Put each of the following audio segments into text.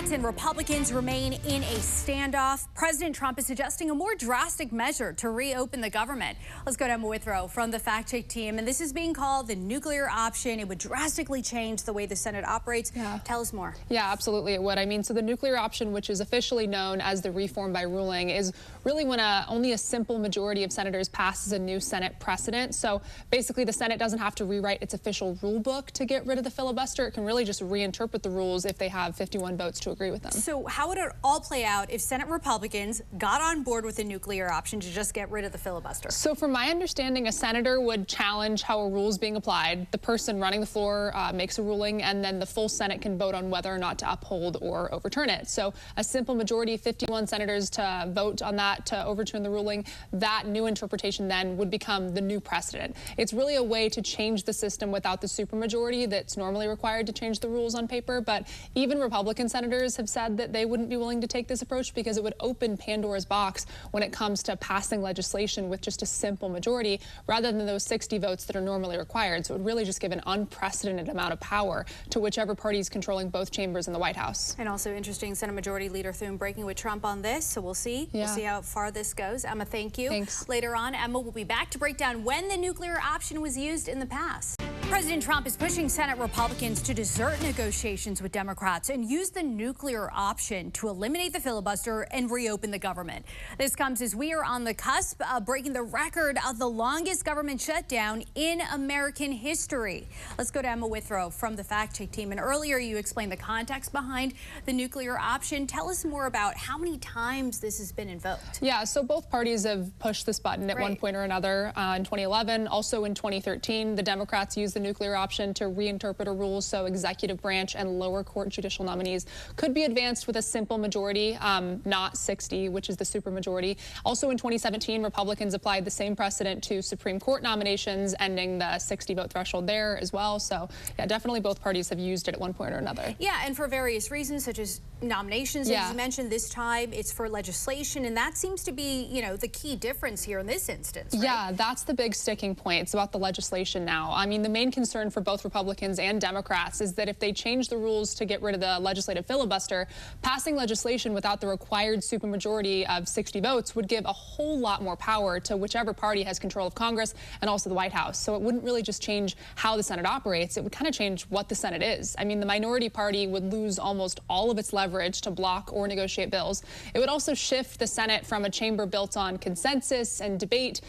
Democrats and Republicans remain in a standoff. President Trump is suggesting a more drastic measure to reopen the government. Let's go to Emma Withrow from the Fact Check team. And this is being called the nuclear option. It would drastically change the way the Senate operates. Yeah. Tell us more. Yeah, absolutely it would. I mean, so the nuclear option, which is officially known as the reform by ruling, is really when only a simple majority of senators passes a new Senate precedent. So basically the Senate doesn't have to rewrite its official rule book to get rid of the filibuster. It can really just reinterpret the rules if they have 51 votes to agree with them. So how would it all play out if Senate Republicans got on board with the nuclear option to just get rid of the filibuster? So from my understanding, a senator would challenge how a rule is being applied. The person running the floor makes a ruling, and then the full Senate can vote on whether or not to uphold or overturn it. So a simple majority, 51 senators to vote on that to overturn the ruling, that new interpretation then would become the new precedent. It's really a way to change the system without the supermajority that's normally required to change the rules on paper. But even Republican senators have said that they wouldn't be willing to take this approach because it would open Pandora's box when it comes to passing legislation with just a simple majority rather than those 60 votes that are normally required. So it would really just give an unprecedented amount of power to whichever party is controlling both chambers in the White House. And also interesting, Senate Majority Leader Thune breaking with Trump on this, so we'll see. Yeah. We'll see how far this goes. Emma, thank you. Thanks. Later on, Emma will be back to break down when the nuclear option was used in the past. President Trump is pushing Senate Republicans to desert negotiations with Democrats and use the nuclear option to eliminate the filibuster and reopen the government. This comes as we are on the cusp of breaking the record of the longest government shutdown in American history. Let's go to Emma Withrow from the Fact Check team. And earlier you explained the context behind the nuclear option. Tell us more about how many times this has been invoked. Yeah, so both parties have pushed this button at one point or another. In 2011, also in 2013, the Democrats used the nuclear option to reinterpret a rule so executive branch and lower court judicial nominees could be advanced with a simple majority, not 60, which is the supermajority. Also in 2017, Republicans applied the same precedent to Supreme Court nominations, ending the 60-vote threshold there as well. So yeah, definitely both parties have used it at one point or another. Yeah, and for various reasons, such as nominations, as you mentioned. This time it's for legislation, and that seems to be, you know, the key difference here in this instance, right? Yeah, that's the big sticking point. It's about the legislation now. I mean, the main concern for both Republicans and Democrats is that if they change the rules to get rid of the legislative filibuster, passing legislation without the required supermajority of 60 votes would give a whole lot more power to whichever party has control of Congress and also the White House. So it wouldn't really just change how the Senate operates. It would kind of change what the Senate is. I mean, the minority party would lose almost all of its leverage to block or negotiate bills. It would also shift the Senate from a chamber built on consensus and debate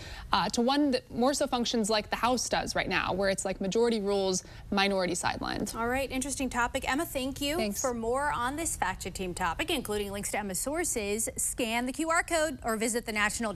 to one that more so functions like the House does right now, where it's like majority rules, minority sidelines. All right, interesting topic. Emma, thank you. Thanks. For more on this Fact Check team topic, including links to Emma's sources, scan the QR code or visit the National